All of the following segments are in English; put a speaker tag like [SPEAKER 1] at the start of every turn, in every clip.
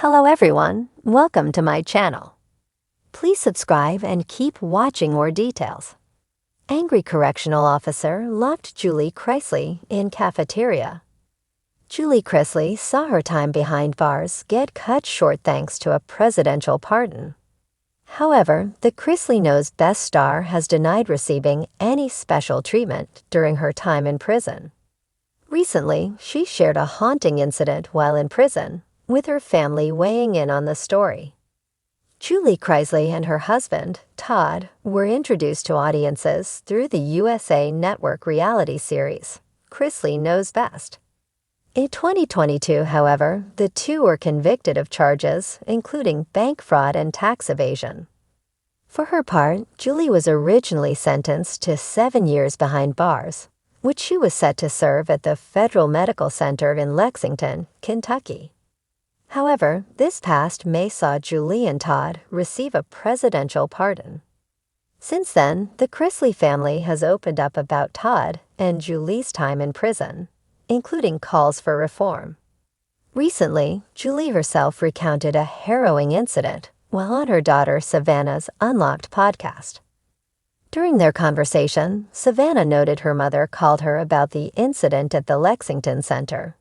[SPEAKER 1] Hello everyone, welcome to my channel. Please subscribe and keep watching more details. Angry correctional officer locked Julie Chrisley in cafeteria. Julie Chrisley saw her time behind bars get cut short thanks to a presidential pardon. However, the Chrisley Knows Best star has denied receiving any special treatment during her time in prison. Recently, she shared a haunting incident while in prison, with her family weighing in on the story. Julie Chrisley and her husband, Todd, were introduced to audiences through the USA Network reality series, Chrisley Knows Best. In 2022, however, the two were convicted of charges including bank fraud and tax evasion. For her part, Julie was originally sentenced to 7 years behind bars, which she was set to serve at the Federal Medical Center in Lexington, Kentucky. However, this past May saw Julie and Todd receive a presidential pardon. Since then, the Chrisley family has opened up about Todd and Julie's time in prison, including calls for reform. Recently, Julie herself recounted a harrowing incident while on her daughter Savannah's Unlocked podcast. During their conversation, Savannah noted her mother called her about the incident at the Lexington Center.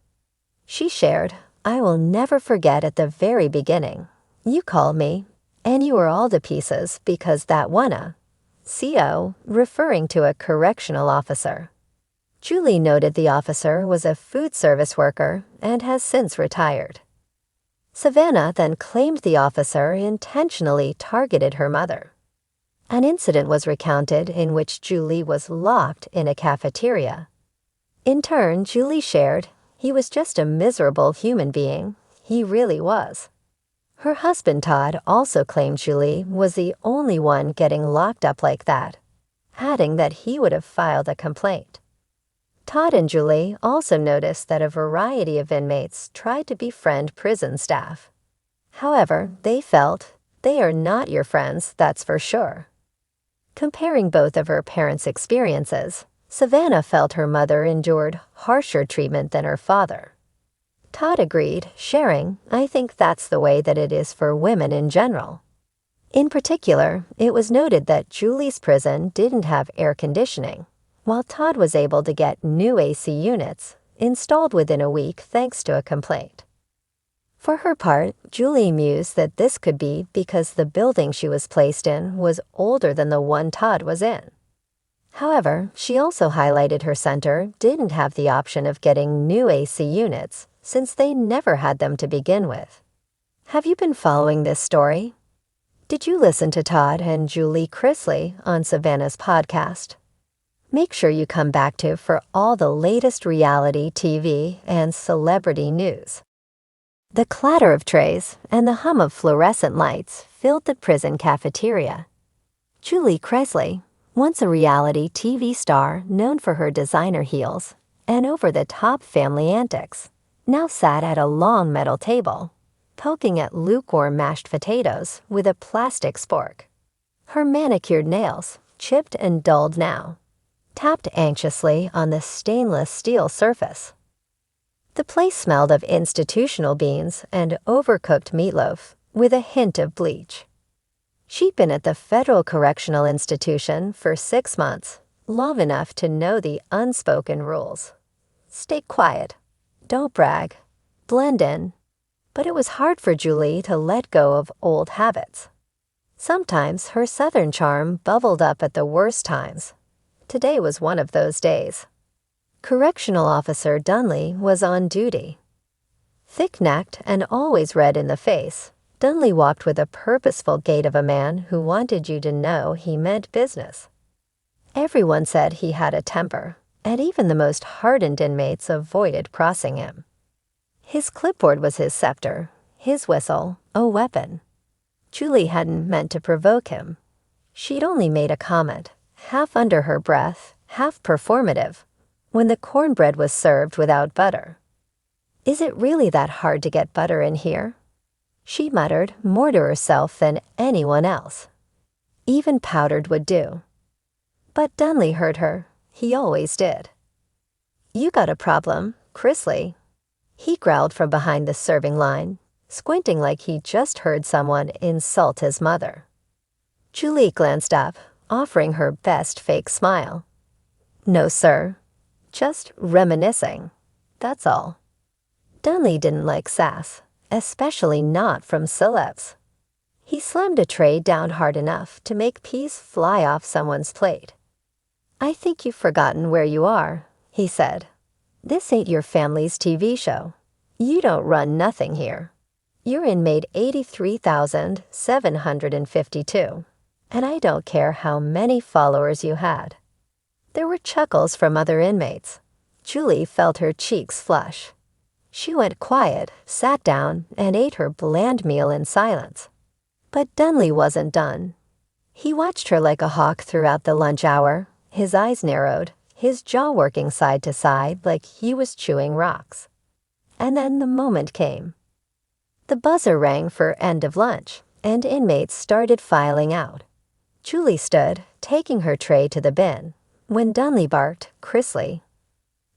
[SPEAKER 1] She shared, "I will never forget at the very beginning. You called me, and you were all to pieces because that one CO, referring to a correctional officer. Julie noted the officer was a food service worker and has since retired. Savannah then claimed the officer intentionally targeted her mother. An incident was recounted in which Julie was locked in a cafeteria. In turn, Julie shared, "He was just a miserable human being. He really was." Her husband Todd also claimed Julie was the only one getting locked up like that, adding that he would have filed a complaint. Todd and Julie also noticed that a variety of inmates tried to befriend prison staff. However, they felt, "They are not your friends, that's for sure." Comparing both of her parents' experiences, Savannah felt her mother endured harsher treatment than her father. Todd agreed, sharing, "I think that's the way that it is for women in general." In particular, it was noted that Julie's prison didn't have air conditioning, while Todd was able to get new AC units installed within a week thanks to a complaint. For her part, Julie mused that this could be because the building she was placed in was older than the one Todd was in. However, she also highlighted her center didn't have the option of getting new AC units since they never had them to begin with. Have you been following this story? Did you listen to Todd and Julie Chrisley on Savannah's podcast? Make sure you come back to for all the latest reality TV and celebrity news. The clatter of trays and the hum of fluorescent lights filled the prison cafeteria. Julie Chrisley, once a reality TV star known for her designer heels and over-the-top family antics, now sat at a long metal table, poking at lukewarm mashed potatoes with a plastic spork. Her manicured nails, chipped and dulled now, tapped anxiously on the stainless steel surface. The place smelled of institutional beans and overcooked meatloaf with a hint of bleach. She'd been at the Federal Correctional Institution for 6 months, long enough to know the unspoken rules. Stay quiet, don't brag, blend in. But it was hard for Julie to let go of old habits. Sometimes her southern charm bubbled up at the worst times. Today was one of those days. Correctional Officer Dunley was on duty. Thick-necked and always red in the face, Dunley walked with a purposeful gait of a man who wanted you to know he meant business. Everyone said he had a temper, and even the most hardened inmates avoided crossing him. His clipboard was his scepter, his whistle, a weapon. Julie hadn't meant to provoke him. She'd only made a comment, half under her breath, half performative, when the cornbread was served without butter. "Is it really that hard to get butter in here?" She muttered more to herself than anyone else. Even powdered would do. But Dunley heard her. He always did. "You got a problem, Chrisley," he growled from behind the serving line, squinting like he just heard someone insult his mother. Julie glanced up, offering her best fake smile. "No, sir. Just reminiscing. That's all." Dunley didn't like sass, especially not from celebs. He slammed a tray down hard enough to make peas fly off someone's plate. "I think you've forgotten where you are," he said. "This ain't your family's TV show. You don't run nothing here. You're inmate 83,752, and I don't care how many followers you had." There were chuckles from other inmates. Julie felt her cheeks flush. She went quiet, sat down, and ate her bland meal in silence. But Dunley wasn't done. He watched her like a hawk throughout the lunch hour, his eyes narrowed, his jaw working side to side like he was chewing rocks. And then the moment came. The buzzer rang for end of lunch, and inmates started filing out. Julie stood, taking her tray to the bin, when Dunley barked, Chrisley,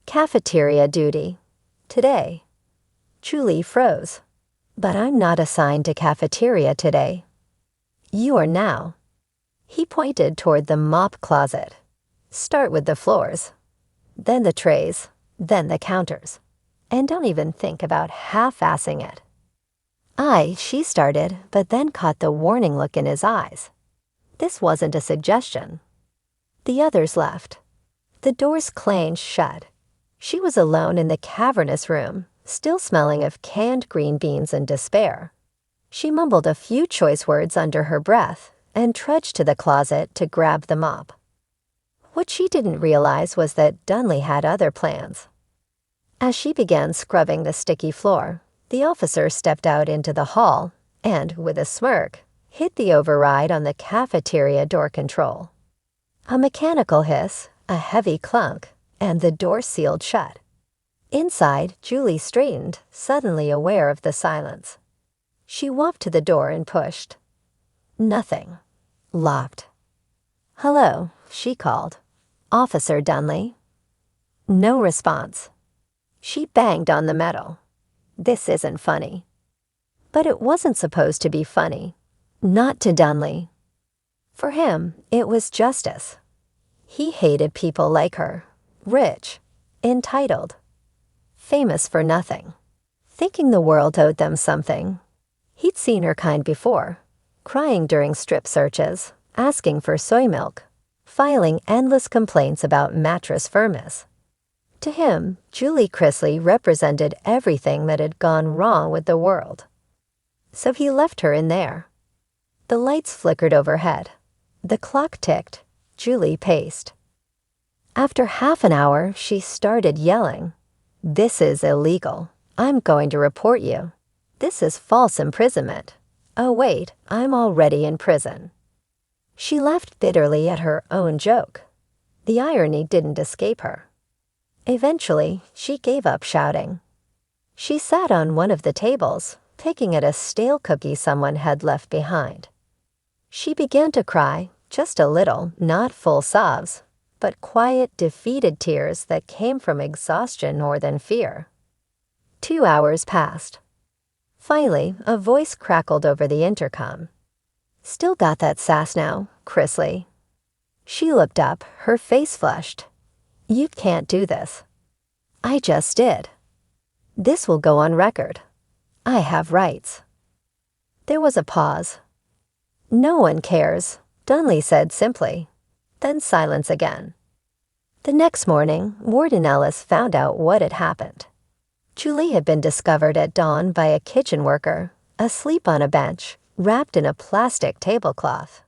[SPEAKER 1] "Cafeteria duty. Today." Julie froze. "But I'm not assigned to cafeteria today." "You are now." He pointed toward the mop closet. "Start with the floors, then the trays, then the counters. And don't even think about half-assing it." She started, but then caught the warning look in his eyes. This wasn't a suggestion. The others left. The doors clanged shut. She was alone in the cavernous room, still smelling of canned green beans and despair. She mumbled a few choice words under her breath and trudged to the closet to grab the mop. What she didn't realize was that Dunley had other plans. As she began scrubbing the sticky floor, the officer stepped out into the hall and, with a smirk, hit the override on the cafeteria door control. A mechanical hiss, a heavy clunk, and the door sealed shut. Inside, Julie straightened, suddenly aware of the silence. She walked to the door and pushed. Nothing. Locked. "Hello," she called. "Officer Dunley?" No response. She banged on the metal. This isn't funny. But it wasn't supposed to be funny. Not to Dunley. For him, it was justice. He hated people like her. Rich. Entitled. Famous for nothing. Thinking the world owed them something. He'd seen her kind before. Crying during strip searches. Asking for soy milk. Filing endless complaints about mattress firmness. To him, Julie Chrisley represented everything that had gone wrong with the world. So he left her in there. The lights flickered overhead. The clock ticked. Julie paced. After half an hour, she started yelling. "This is illegal. I'm going to report you. This is false imprisonment. Oh wait, I'm already in prison." She laughed bitterly at her own joke. The irony didn't escape her. Eventually, she gave up shouting. She sat on one of the tables, picking at a stale cookie someone had left behind. She began to cry, just a little, not full sobs, but quiet, defeated tears that came from exhaustion more than fear. 2 hours passed. Finally, a voice crackled over the intercom. "Still got that sass now, Chrisley?" She looked up, her face flushed. "You can't do this." "I just did. This will go on record. I have rights." There was a pause. "No one cares," Dunley said simply. Then silence again. The next morning, Warden Ellis found out what had happened. Julie had been discovered at dawn by a kitchen worker, asleep on a bench, wrapped in a plastic tablecloth.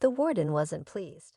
[SPEAKER 1] The warden wasn't pleased.